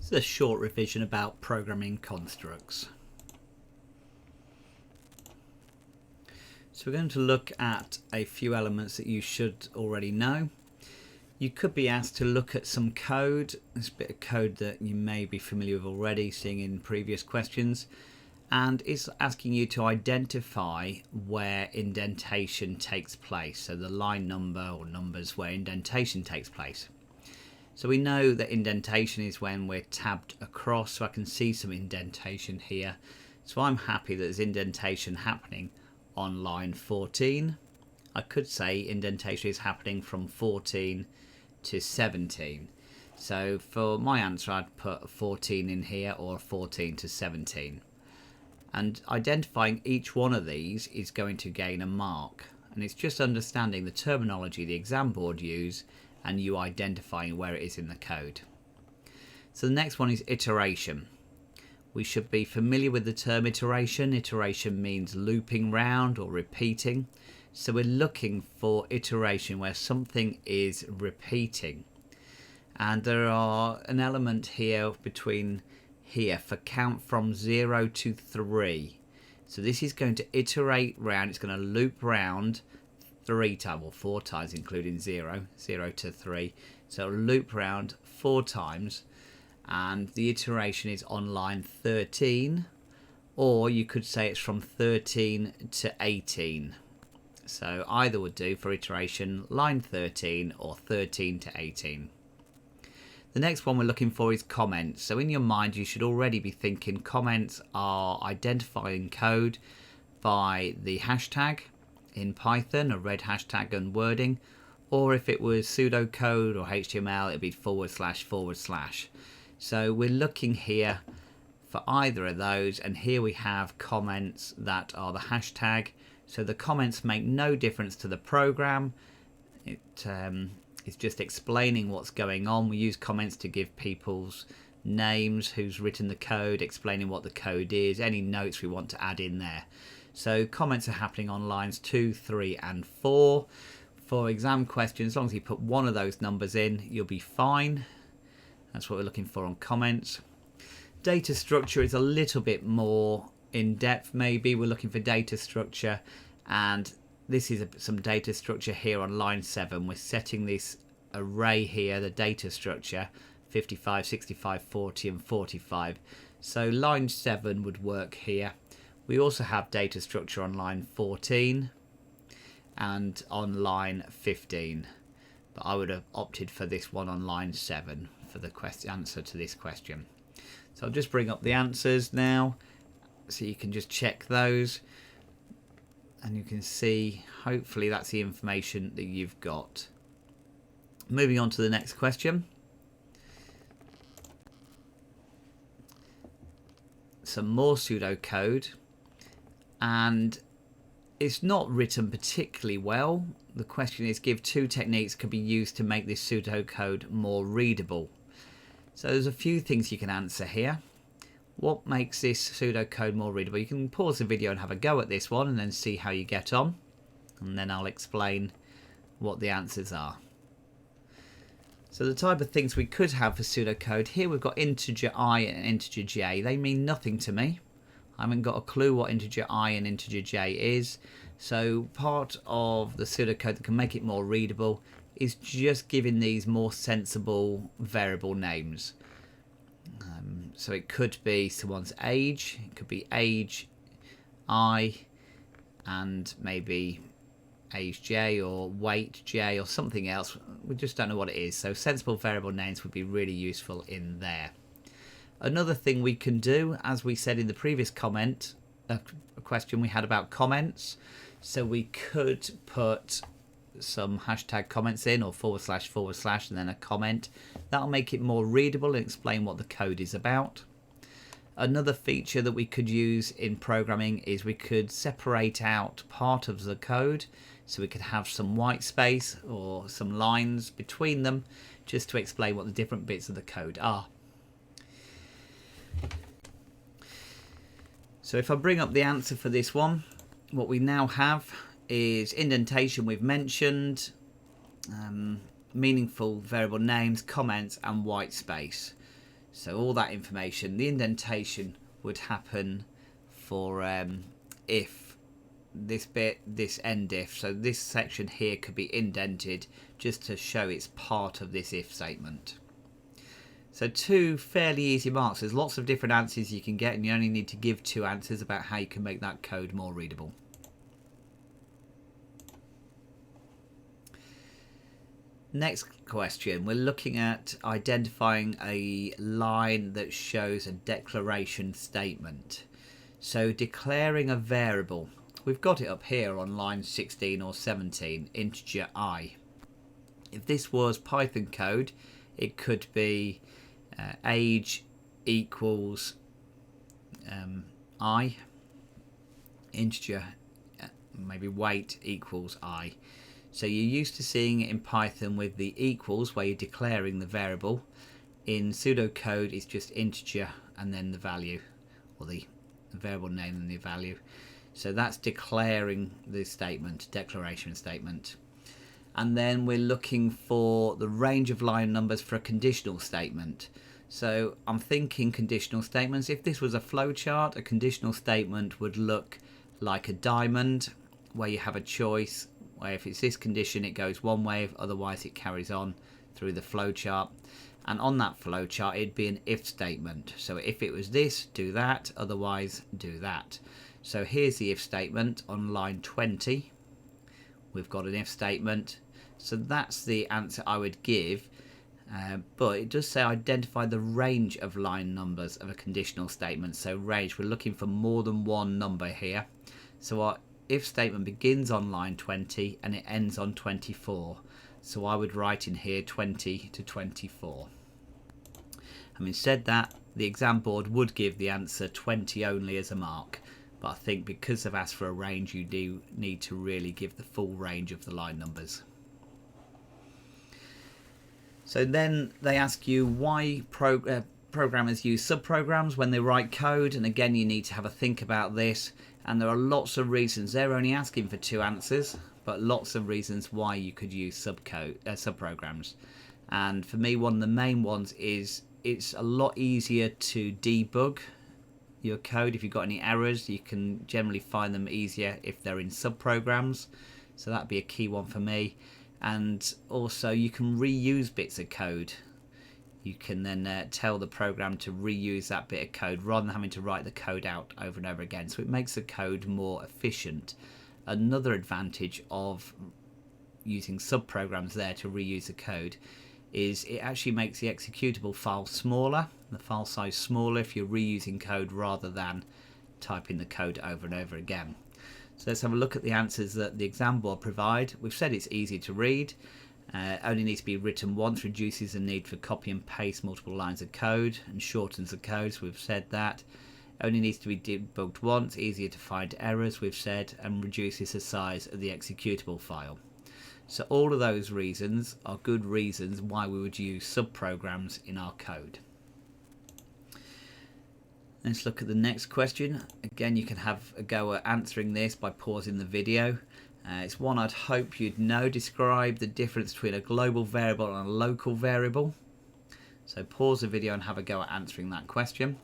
This is a short revision about programming constructs. So we're going to look at a few elements that you should already know. You could be asked to look at some code. This bit of code that you may be familiar with already, seeing in previous questions. And it's asking you to identify where indentation takes place. So the line number or numbers where indentation takes place. So we know that indentation is when we're tabbed across. So I can see some indentation here. So I'm happy that there's indentation happening on line 14. I could say indentation is happening from 14 to 17. So for my answer, I'd put 14 in here or 14 to 17. And identifying each one of these is going to gain a mark. And it's just understanding the terminology the exam board use and you identifying where it is in the code. So the next one is iteration. We should be familiar with the term iteration. Iteration means looping round or repeating. So we're looking for iteration where something is repeating. And there are an element here between here for count from 0 to 3. So this is going to iterate round. It's going to loop round 3 times, or 4 times, including 0 to 3. So loop round 4 times. And the iteration is on line 13, or you could say it's from 13 to 18. So either would do for iteration, line 13 or 13 to 18. The next one we're looking for is comments. So in your mind you should already be thinking comments are identifying code by the hashtag in Python, a red hashtag and wording, or if it was pseudocode or HTML it'd be // So we're looking here for either of those, and here we have comments that are the hashtag. So the comments make no difference to the program. It's just explaining what's going on. We use comments to give people's names, who's written the code, explaining what the code is, any notes we want to add in there. So comments are happening on lines 2, 3 and 4. For exam questions, as long as you put one of those numbers in, you'll be fine. That's what we're looking for on comments. Data structure is a little bit more in depth maybe. We're looking for data structure, and this is some data structure here on line 7. We're setting this array here, the data structure, 55, 65, 40 and 45. So line 7 would work here. We also have data structure on line 14 and on line 15. But I would have opted for this one on line 7 for the answer to this question. So I'll just bring up the answers now so you can just check those, and you can see hopefully that's the information that you've got. Moving on to the next question. Some more pseudocode, and it's not written particularly well. The question is, give 2 techniques could be used to make this pseudocode more readable. So there's a few things you can answer here. What makes this pseudocode more readable? You can pause the video and have a go at this one and then see how you get on. And then I'll explain what the answers are. So the type of things we could have for pseudocode, here we've got integer I and integer j. They mean nothing to me. I haven't got a clue what integer I and integer j is. So part of the pseudocode that can make it more readable is just giving these more sensible variable names. So it could be someone's age, it could be age I and maybe age j or weight j or something else. We just don't know what it is. So sensible variable names would be really useful in there. Another thing we can do, as we said in the previous comment, a question we had about comments, so we could put some hashtag comments in, or // and then a comment. That'll make it more readable and explain what the code is about. Another feature that we could use in programming is we could separate out part of the code, so we could have some white space or some lines between them just to explain what the different bits of the code are. So if I bring up the answer for this one, what we now have is indentation we've mentioned, meaningful variable names, comments and white space. So all that information, the indentation would happen for if this bit, this end if. So this section here could be indented just to show it's part of this if statement. So two fairly easy marks. There's lots of different answers you can get, and you only need to give two answers about how you can make that code more readable. Next question, we're looking at identifying a line that shows a declaration statement. So declaring a variable. We've got it up here on line 16 or 17, integer I. If this was Python code, it could be age equals I, integer, maybe weight equals I. So you're used to seeing it in Python with the equals where you're declaring the variable. In pseudocode it's just integer and then the value, or the variable name and the value. So that's declaring the statement, declaration statement. And then we're looking for the range of line numbers for a conditional statement. So I'm thinking conditional statements. If this was a flowchart, a conditional statement would look like a diamond where you have a choice, where if it's this condition it goes one way, otherwise it carries on through the flowchart. And on that flowchart it'd be an if statement. So if it was this, do that, otherwise do that. So here's the if statement on line 20. We've got an if statement. So that's the answer I would give. But it does say identify the range of line numbers of a conditional statement. So range, we're looking for more than one number here. So our if statement begins on line 20 and it ends on 24. So I would write in here 20 to 24. Having said that, the exam board would give the answer 20 only as a mark. But I think because they've asked for a range, you do need to really give the full range of the line numbers. So then they ask you why programmers use subprograms when they write code, and again you need to have a think about this, and there are lots of reasons. They're only asking for two answers, but lots of reasons why you could use subprograms. And for me, one of the main ones is it's a lot easier to debug your code. If you've got any errors, you can generally find them easier if they're in subprograms, so that'd be a key one for me. And also you can reuse bits of code. You can then tell the program to reuse that bit of code rather than having to write the code out over and over again. So it makes the code more efficient. Another advantage of using subprograms there to reuse the code is it actually makes the executable file smaller, the file size smaller if you're reusing code rather than typing the code over and over again. So let's have a look at the answers that the exam board provide. We've said it's easy to read. Only needs to be written once, reduces the need for copy and paste multiple lines of code and shortens the code, so we've said that. Only needs to be debugged once, easier to find errors, we've said, and reduces the size of the executable file. So all of those reasons are good reasons why we would use subprograms in our code. Let's look at the next question. Again, you can have a go at answering this by pausing the video. It's one I'd hope you'd know. Describe the difference between a global variable and a local variable. So pause the video and have a go at answering that question.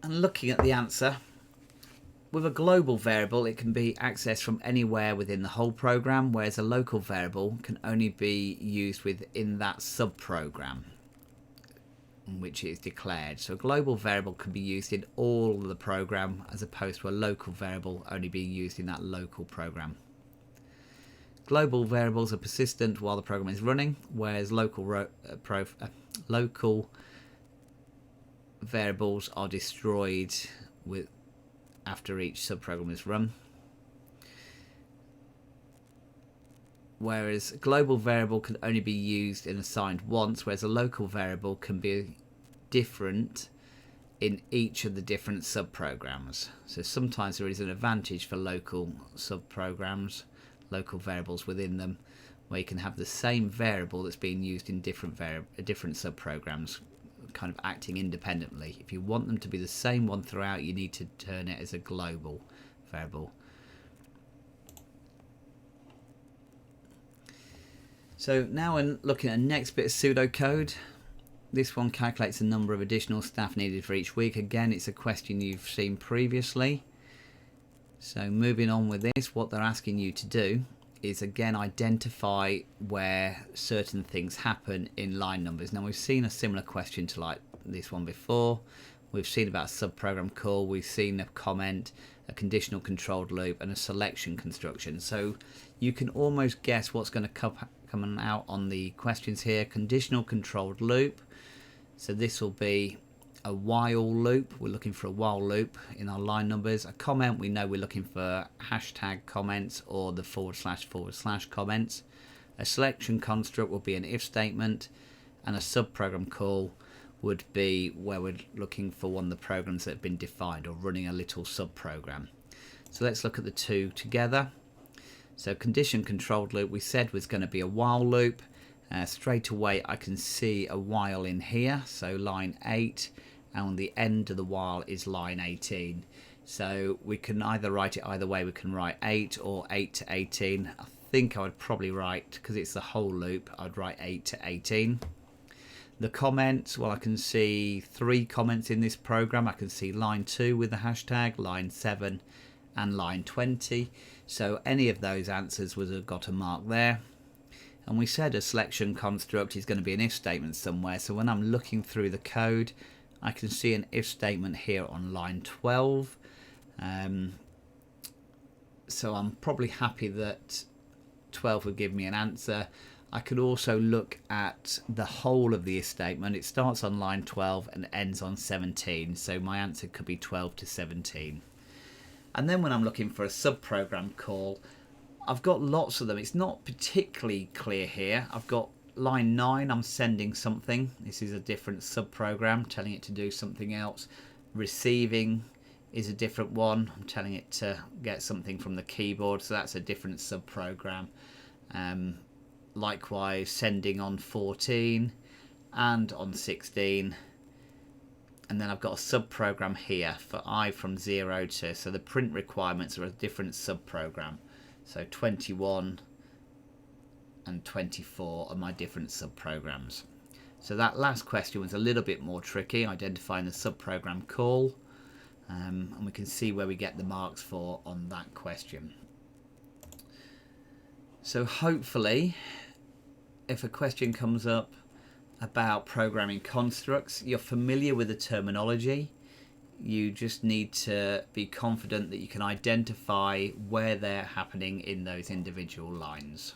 And looking at the answer, with a global variable it can be accessed from anywhere within the whole program, whereas a local variable can only be used within that subprogram in which it is declared. So a global variable can be used in all of the program as opposed to a local variable only being used in that local program. Global variables are persistent while the program is running, whereas local variables are destroyed after each subprogram is run. Whereas a global variable can only be used and assigned once, whereas a local variable can be different in each of the different subprograms. So sometimes there is an advantage for local subprograms, local variables within them, where you can have the same variable that's being used in different subprograms, kind of acting independently. If you want them to be the same one throughout, you need to turn it as a global variable. So now we're looking at the next bit of pseudocode. This one calculates the number of additional staff needed for each week. Again, it's a question you've seen previously. So moving on with this, what they're asking you to do is again identify where certain things happen in line numbers. Now we've seen a similar question to like this one before. We've seen about a subprogram call, we've seen a comment, a conditional controlled loop, and a selection construction. So you can almost guess what's going to come out on the questions here. Conditional controlled loop. So this will be a while loop. We're looking for a while loop in our line numbers. A comment, we know we're looking for hashtag comments or the // comments. A selection construct will be an if statement, and a subprogram call would be where we're looking for one of the programs that have been defined or running a little subprogram. So let's look at the two together. So condition controlled loop we said was going to be a while loop. Straight away I can see a while in here, so line 8, and on the end of the while is line 18. So we can either write it either way. We can write 8 or 8 to 18. I think I would probably write, because it's the whole loop, I'd write 8 to 18. The comments, well, I can see 3 comments in this program. I can see line 2 with the hashtag, line 7 and line 20. So any of those answers would have got a mark there. And we said a selection construct is going to be an if statement somewhere. So when I'm looking through the code, I can see an if statement here on line 12. So I'm probably happy that 12 would give me an answer. I could also look at the whole of the if statement. It starts on line 12 and ends on 17. So my answer could be 12 to 17. And then when I'm looking for a subprogram call, I've got lots of them. It's not particularly clear here. I've got line 9, I'm sending something. This is a different subprogram, telling it to do something else. Receiving is a different one. I'm telling it to get something from the keyboard, so that's a different subprogram. Likewise, sending on 14 and on 16. And then I've got a subprogram here for I from 0 to, so the print requirements are a different subprogram. So 21 and 24 are my different subprograms. So that last question was a little bit more tricky, identifying the subprogram call. And we can see where we get the marks for on that question. So hopefully, if a question comes up about programming constructs, you're familiar with the terminology. You just need to be confident that you can identify where they're happening in those individual lines.